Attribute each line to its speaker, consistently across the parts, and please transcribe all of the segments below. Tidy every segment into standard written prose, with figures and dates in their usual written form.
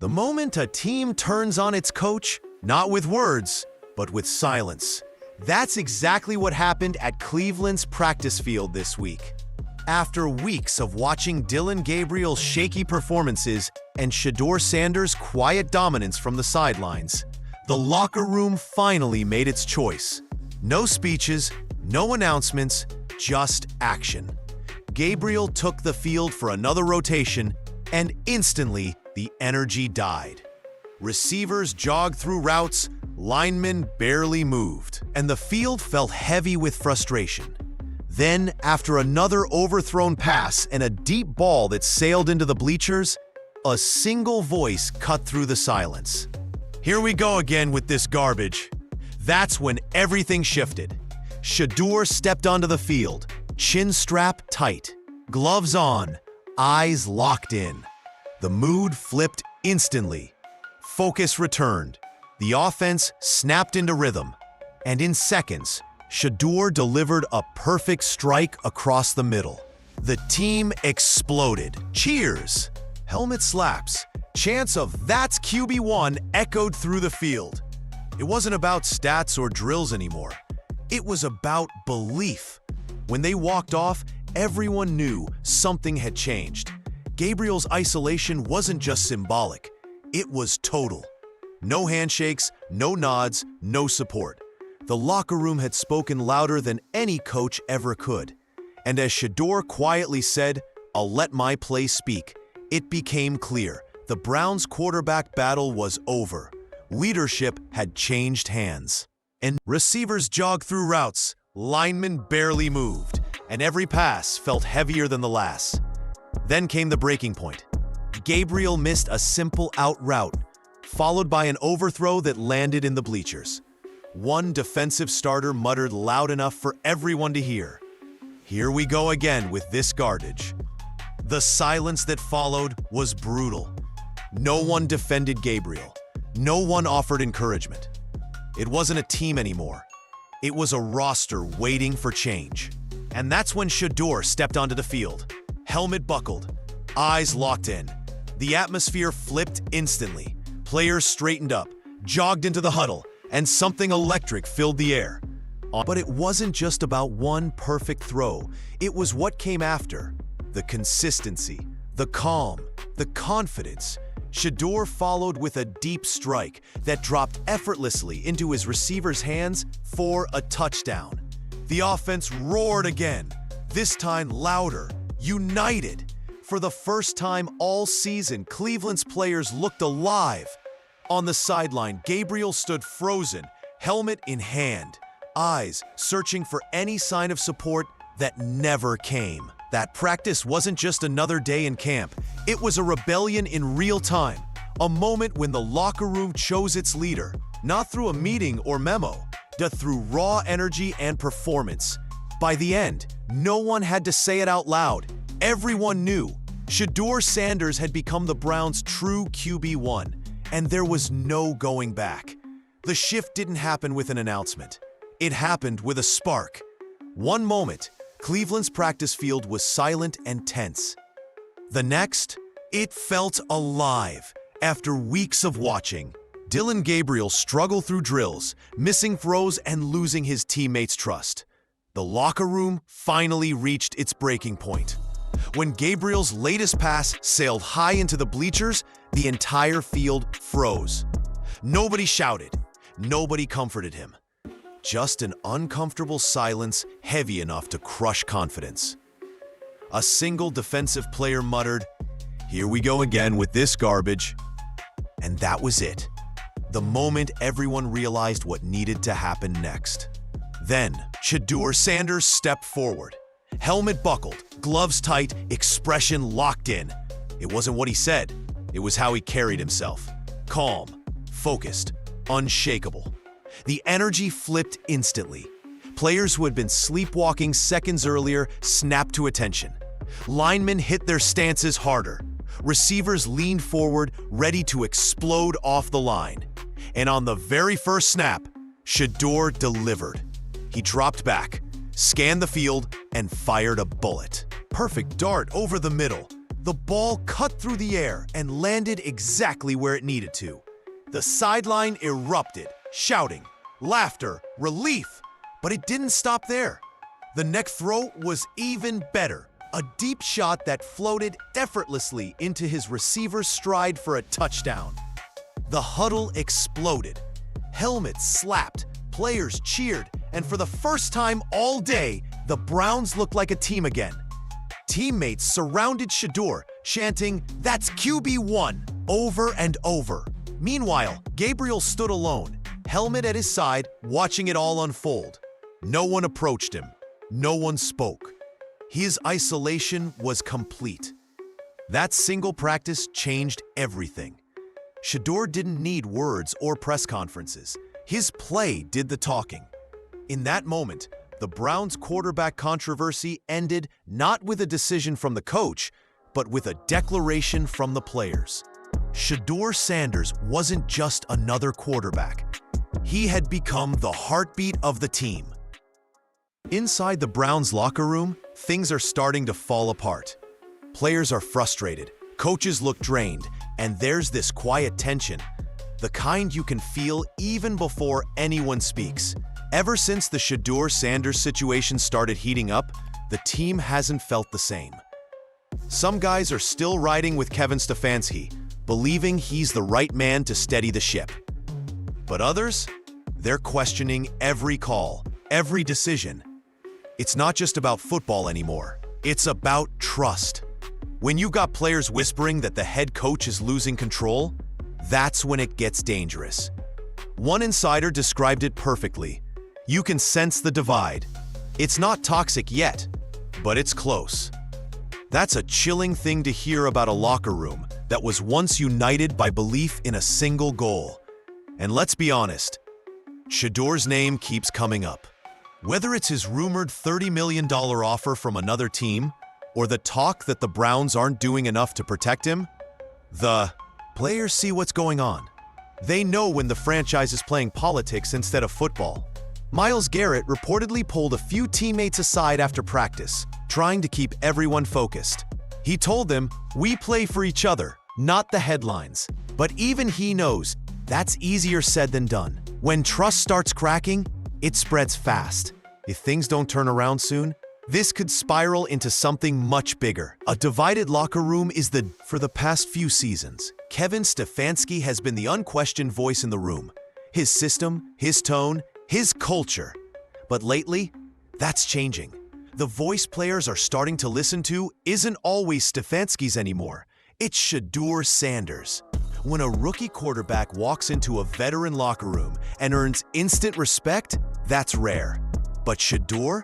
Speaker 1: The moment a team turns on its coach, not with words, but with silence. That's exactly what happened at Cleveland's practice field this week. After weeks of watching Dillon Gabriel's shaky performances and Shedeur Sanders' quiet dominance from the sidelines, the locker room finally made its choice. No speeches, no announcements, just action. Gabriel took the field for another rotation, and instantly the energy died. Receivers jogged through routes, linemen barely moved, and the field felt heavy with frustration. Then, after another overthrown pass and a deep ball that sailed into the bleachers, a single voice cut through the silence. "Here we go again with this garbage." That's when everything shifted. Shedeur stepped onto the field, chin strap tight, gloves on, eyes locked in. The mood flipped instantly. Focus returned. The offense snapped into rhythm. And in seconds, Shedeur delivered a perfect strike across the middle. The team exploded. Cheers! Helmet slaps. Chants of "That's QB1" echoed through the field. It wasn't about stats or drills anymore. It was about belief. When they walked off, everyone knew something had changed. Gabriel's isolation wasn't just symbolic. It was total. No handshakes, no nods, no support. The locker room had spoken louder than any coach ever could. And as Shedeur quietly said, "I'll let my play speak," it became clear the Browns' quarterback battle was over. Leadership had changed hands. And receivers jogged through routes, linemen barely moved, and every pass felt heavier than the last. Then came the breaking point. Gabriel missed a simple out route, followed by an overthrow that landed in the bleachers. One defensive starter muttered loud enough for everyone to hear, "Here we go again with this garbage." The silence that followed was brutal. No one defended Gabriel. No one offered encouragement. It wasn't a team anymore. It was a roster waiting for change. And that's when Shedeur stepped onto the field. Helmet buckled, eyes locked in. The atmosphere flipped instantly. Players straightened up, jogged into the huddle, and something electric filled the air. But it wasn't just about one perfect throw. It was what came after. The consistency, the calm, the confidence. Shedeur followed with a deep strike that dropped effortlessly into his receiver's hands for a touchdown. The offense roared again, this time louder, united. For the first time all season, Cleveland's players looked alive. On the sideline, Gabriel stood frozen, helmet in hand, eyes searching for any sign of support that never came. That practice wasn't just another day in camp. It was a rebellion in real time, a moment when the locker room chose its leader, not through a meeting or memo, but through raw energy and performance. By the end, no one had to say it out loud. Everyone knew. Shedeur Sanders had become the Browns' true QB1, and there was no going back. The shift didn't happen with an announcement. It happened with a spark. One moment, Cleveland's practice field was silent and tense. The next, it felt alive. After weeks of watching, Dillon Gabriel struggled through drills, missing throws and losing his teammates' trust. The locker room finally reached its breaking point. When Gabriel's latest pass sailed high into the bleachers, the entire field froze. Nobody shouted. Nobody comforted him. Just an uncomfortable silence heavy enough to crush confidence. A single defensive player muttered, "Here we go again with this garbage." And that was it. The moment everyone realized what needed to happen next. Then, Shedeur Sanders stepped forward. Helmet buckled, gloves tight, expression locked in. It wasn't what he said. It was how he carried himself. Calm, focused, unshakable. The energy flipped instantly. Players who had been sleepwalking seconds earlier snapped to attention. Linemen hit their stances harder. Receivers leaned forward, ready to explode off the line. And on the very first snap, Shedeur delivered. He dropped back, scanned the field, and fired a bullet. Perfect dart over the middle. The ball cut through the air and landed exactly where it needed to. The sideline erupted, shouting, laughter, relief. But it didn't stop there. The next throw was even better. A deep shot that floated effortlessly into his receiver's stride for a touchdown. The huddle exploded. Helmets slapped, players cheered, and for the first time all day, the Browns looked like a team again. Teammates surrounded Shedeur, chanting, "That's QB1," over and over. Meanwhile, Gabriel stood alone, helmet at his side, watching it all unfold. No one approached him. No one spoke. His isolation was complete. That single practice changed everything. Shedeur didn't need words or press conferences. His play did the talking. In that moment, the Browns' quarterback controversy ended not with a decision from the coach, but with a declaration from the players. Shedeur Sanders wasn't just another quarterback. He had become the heartbeat of the team. Inside the Browns' locker room, things are starting to fall apart. Players are frustrated, coaches look drained, and there's this quiet tension, the kind you can feel even before anyone speaks. Ever since the Shedeur Sanders situation started heating up, the team hasn't felt the same. Some guys are still riding with Kevin Stefanski, believing he's the right man to steady the ship. But others, they're questioning every call, every decision. It's not just about football anymore. It's about trust. When you got players whispering that the head coach is losing control, that's when it gets dangerous. One insider described it perfectly. You can sense the divide. It's not toxic yet, but it's close. That's a chilling thing to hear about a locker room that was once united by belief in a single goal. And let's be honest, Shedeur's name keeps coming up. Whether it's his rumored $30 million offer from another team, or the talk that the Browns aren't doing enough to protect him, the players see what's going on. They know when the franchise is playing politics instead of football. Myles Garrett reportedly pulled a few teammates aside after practice, trying to keep everyone focused. He told them, "We play for each other, not the headlines." But even he knows that's easier said than done. When trust starts cracking, it spreads fast. If things don't turn around soon, this could spiral into something much bigger. A divided locker room is for the past few seasons, Kevin Stefanski has been the unquestioned voice in the room. His system, his tone, his culture. But lately, that's changing. The voice players are starting to listen to isn't always Stefanski's anymore. It's Shedeur Sanders. When a rookie quarterback walks into a veteran locker room and earns instant respect, that's rare. But Shedeur?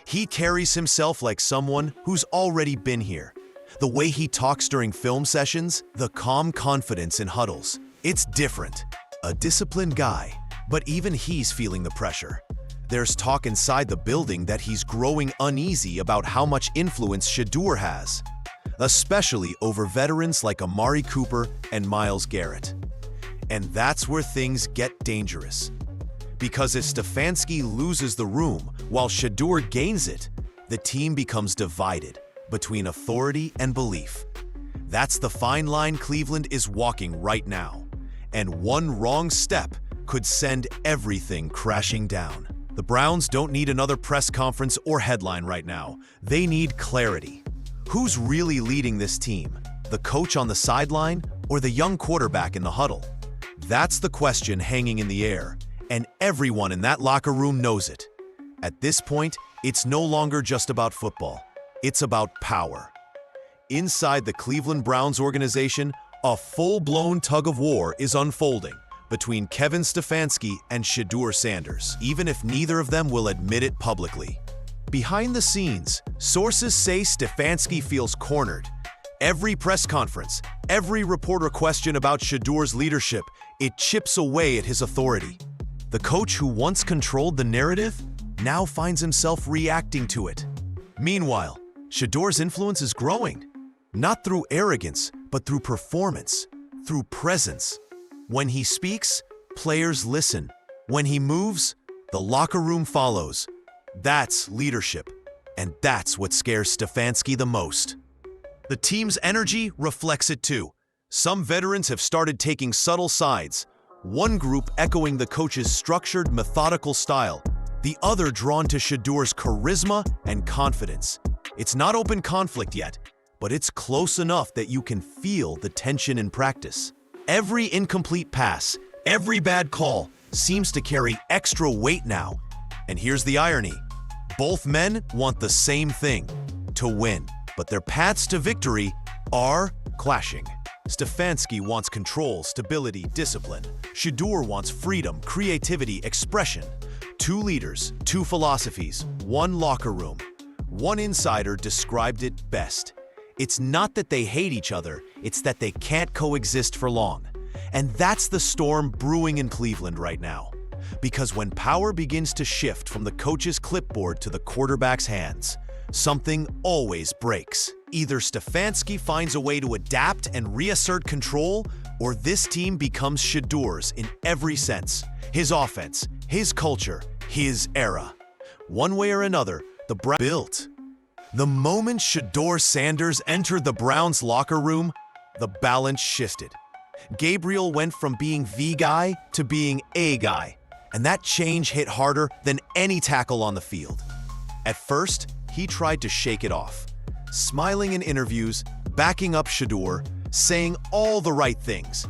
Speaker 1: He carries himself like someone who's already been here. The way he talks during film sessions, the calm confidence in huddles. It's different. A disciplined guy, but even he's feeling the pressure. There's talk inside the building that he's growing uneasy about how much influence Shedeur has, especially over veterans like Amari Cooper and Myles Garrett. And that's where things get dangerous. Because if Stefanski loses the room while Shedeur gains it, the team becomes divided between authority and belief. That's the fine line Cleveland is walking right now. And one wrong step could send everything crashing down. The Browns don't need another press conference or headline right now. They need clarity. Who's really leading this team? The coach on the sideline or the young quarterback in the huddle? That's the question hanging in the air, and everyone in that locker room knows it. At this point, it's no longer just about football. It's about power. Inside the Cleveland Browns organization, a full-blown tug-of-war is unfolding between Kevin Stefanski and Shedeur Sanders, even if neither of them will admit it publicly. Behind the scenes, sources say Stefanski feels cornered. Every press conference, every reporter question about Shedeur's leadership, it chips away at his authority. The coach who once controlled the narrative now finds himself reacting to it. Meanwhile, Shedeur's influence is growing, not through arrogance, but through performance, through presence. When he speaks, players listen. When he moves, the locker room follows. That's leadership, and that's what scares Stefanski the most. The team's energy reflects it too. Some veterans have started taking subtle sides, one group echoing the coach's structured, methodical style, the other drawn to Shedeur's charisma and confidence. It's not open conflict yet, but it's close enough that you can feel the tension in practice. Every incomplete pass, every bad call seems to carry extra weight now. And here's the irony. Both men want the same thing, to win, but their paths to victory are clashing. Stefanski wants control, stability, discipline. Shedeur wants freedom, creativity, expression. Two leaders, two philosophies, one locker room. One insider described it best. It's not that they hate each other, it's that they can't coexist for long. And that's the storm brewing in Cleveland right now. Because when power begins to shift from the coach's clipboard to the quarterback's hands, something always breaks. Either Stefanski finds a way to adapt and reassert control, or this team becomes Shedeur's in every sense. His offense, his culture, his era. One way or another, the Browns built. The moment Shedeur Sanders entered the Browns' locker room, the balance shifted. Gabriel went from being the guy to being a guy, and that change hit harder than any tackle on the field. At first, he tried to shake it off, smiling in interviews, backing up Shedeur, saying all the right things.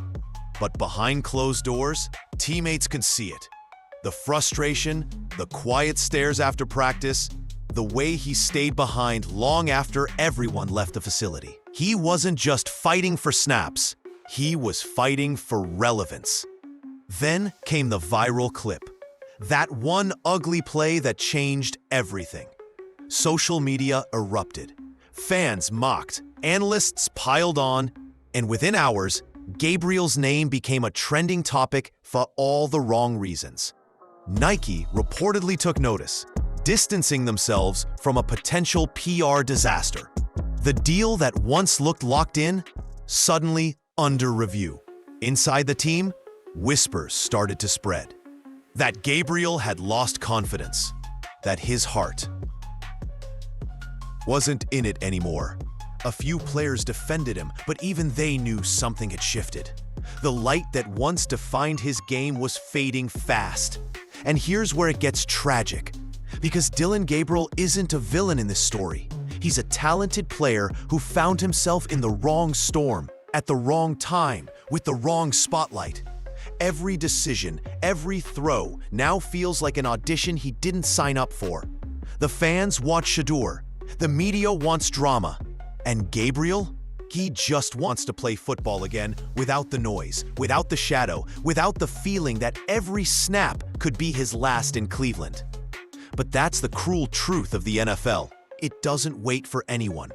Speaker 1: But behind closed doors, teammates can see it. The frustration, the quiet stares after practice, the way he stayed behind long after everyone left the facility. He wasn't just fighting for snaps, he was fighting for relevance. Then came the viral clip. That one ugly play that changed everything. Social media erupted. Fans mocked, analysts piled on, and within hours, Gabriel's name became a trending topic for all the wrong reasons. Nike reportedly took notice, distancing themselves from a potential PR disaster. The deal that once looked locked in, suddenly under review. Inside the team, whispers started to spread. That Gabriel had lost confidence, that his heart wasn't in it anymore. A few players defended him, but even they knew something had shifted. The light that once defined his game was fading fast. And here's where it gets tragic. Because Dillon Gabriel isn't a villain in this story. He's a talented player who found himself in the wrong storm, at the wrong time, with the wrong spotlight. Every decision, every throw now feels like an audition he didn't sign up for. The fans want Shedeur. The media wants drama. And Gabriel? He just wants to play football again without the noise, without the shadow, without the feeling that every snap could be his last in Cleveland. But that's the cruel truth of the NFL. It doesn't wait for anyone.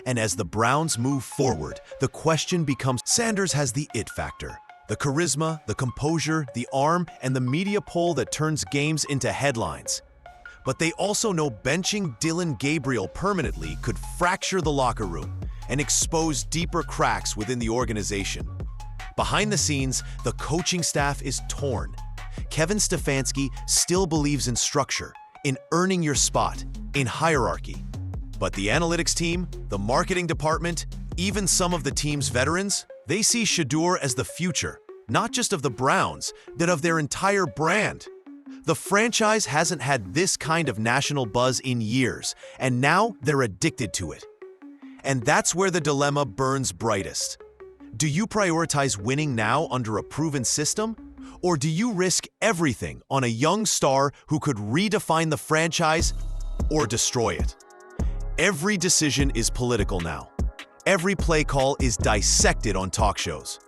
Speaker 1: And as the Browns move forward, the question becomes, Sanders has the it factor. The charisma, the composure, the arm, and the media pull that turns games into headlines. But they also know benching Dillon Gabriel permanently could fracture the locker room and expose deeper cracks within the organization. Behind the scenes, the coaching staff is torn. Kevin Stefanski still believes in structure, in earning your spot, in hierarchy. But the analytics team, the marketing department, even some of the team's veterans, they see Shedeur as the future, not just of the Browns, but of their entire brand. The franchise hasn't had this kind of national buzz in years, and now they're addicted to it. And that's where the dilemma burns brightest. Do you prioritize winning now under a proven system? Or do you risk everything on a young star who could redefine the franchise or destroy it? Every decision is political now. Every play call is dissected on talk shows.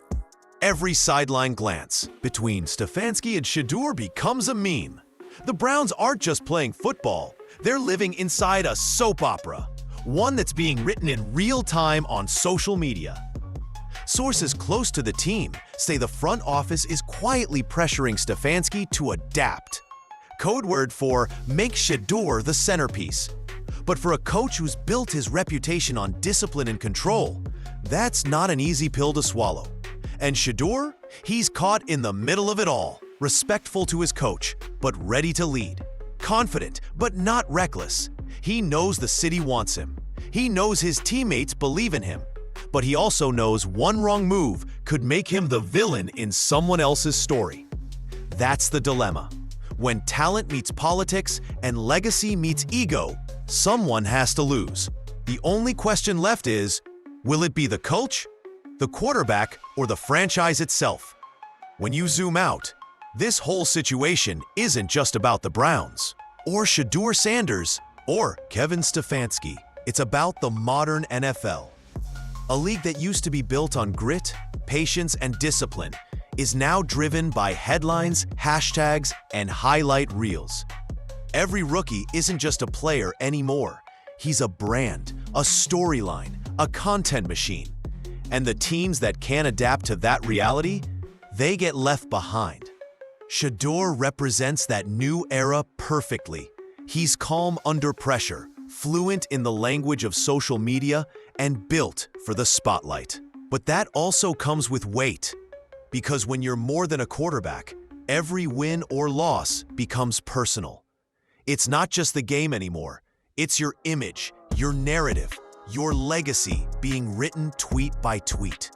Speaker 1: Every sideline glance between Stefanski and Shedeur becomes a meme. The Browns aren't just playing football, they're living inside a soap opera, one that's being written in real time on social media. Sources close to the team say the front office is quietly pressuring Stefanski to adapt. Code word for make Shedeur the centerpiece. But for a coach who's built his reputation on discipline and control, that's not an easy pill to swallow. And Shedeur, he's caught in the middle of it all, respectful to his coach, but ready to lead. Confident, but not reckless. He knows the city wants him. He knows his teammates believe in him, but he also knows one wrong move could make him the villain in someone else's story. That's the dilemma. When talent meets politics and legacy meets ego, someone has to lose. The only question left is, will it be the coach, the quarterback, or the franchise itself? When you zoom out, this whole situation isn't just about the Browns, or Shedeur Sanders, or Kevin Stefanski. It's about the modern NFL. A league that used to be built on grit, patience, and discipline is now driven by headlines, hashtags, and highlight reels. Every rookie isn't just a player anymore. He's a brand, a storyline, a content machine. And the teams that can't adapt to that reality, they get left behind. Shedeur represents that new era perfectly. He's calm under pressure, fluent in the language of social media, and built for the spotlight. But that also comes with weight, because when you're more than a quarterback, every win or loss becomes personal. It's not just the game anymore. It's your image, your narrative, your legacy being written tweet by tweet.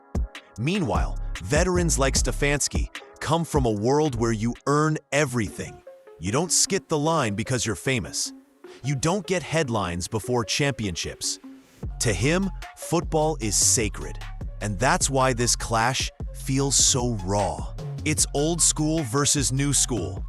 Speaker 1: Meanwhile, veterans like Stefanski come from a world where you earn everything. You don't skip the line because you're famous. You don't get headlines before championships. To him, football is sacred, and that's why this clash feels so raw. It's old school versus new school.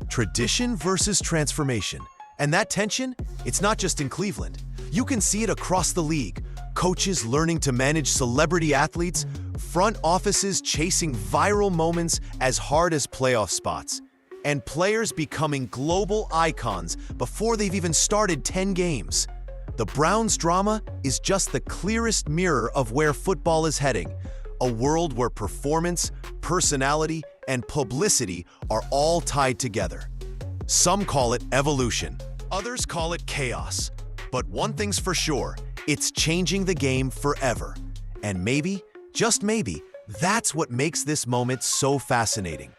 Speaker 1: Tradition versus transformation. And that tension, it's not just in Cleveland. You can see it across the league. Coaches learning to manage celebrity athletes, front offices chasing viral moments as hard as playoff spots, and players becoming global icons before they've even started 10 games. The Browns' drama is just the clearest mirror of where football is heading, a world where performance, personality, and publicity are all tied together. Some call it evolution, others call it chaos. But one thing's for sure, it's changing the game forever. And maybe, just maybe, that's what makes this moment so fascinating.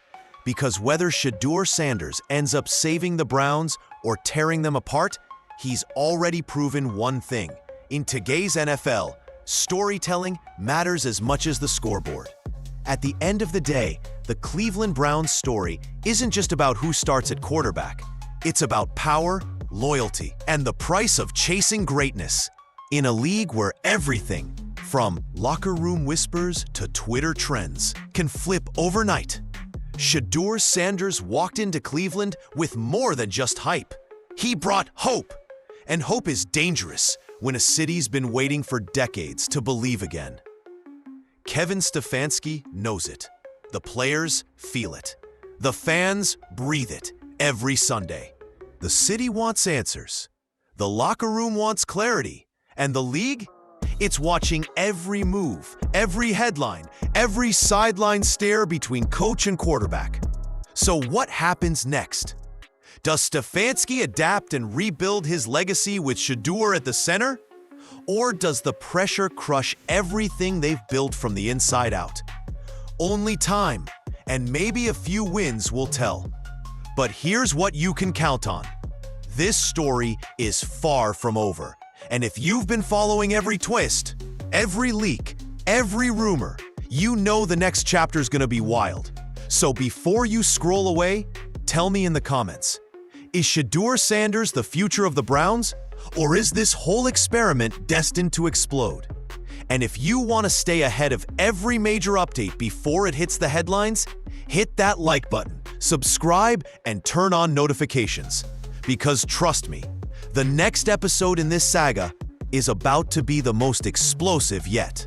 Speaker 1: Because whether Shedeur Sanders ends up saving the Browns or tearing them apart, he's already proven one thing. In today's NFL, storytelling matters as much as the scoreboard. At the end of the day, the Cleveland Browns story isn't just about who starts at quarterback. It's about power, loyalty, and the price of chasing greatness. In a league where everything, from locker room whispers to Twitter trends, can flip overnight, Shedeur Sanders walked into Cleveland with more than just hype. He brought hope. And hope is dangerous when a city's been waiting for decades to believe again. Kevin Stefanski knows it. The players feel it. The fans breathe it every Sunday. The city wants answers. The locker room wants clarity. And the league? It's watching every move, every headline, every sideline stare between coach and quarterback. So what happens next? Does Stefanski adapt and rebuild his legacy with Shedeur at the center? Or does the pressure crush everything they've built from the inside out? Only time, and maybe a few wins will tell. But here's what you can count on. This story is far from over. And if you've been following every twist, every leak, every rumor, you know the next chapter's gonna be wild. So before you scroll away, tell me in the comments, is Shedeur Sanders the future of the Browns? Or is this whole experiment destined to explode? And if you want to stay ahead of every major update before it hits the headlines, hit that like button, subscribe, and turn on notifications. Because trust me, the next episode in this saga is about to be the most explosive yet.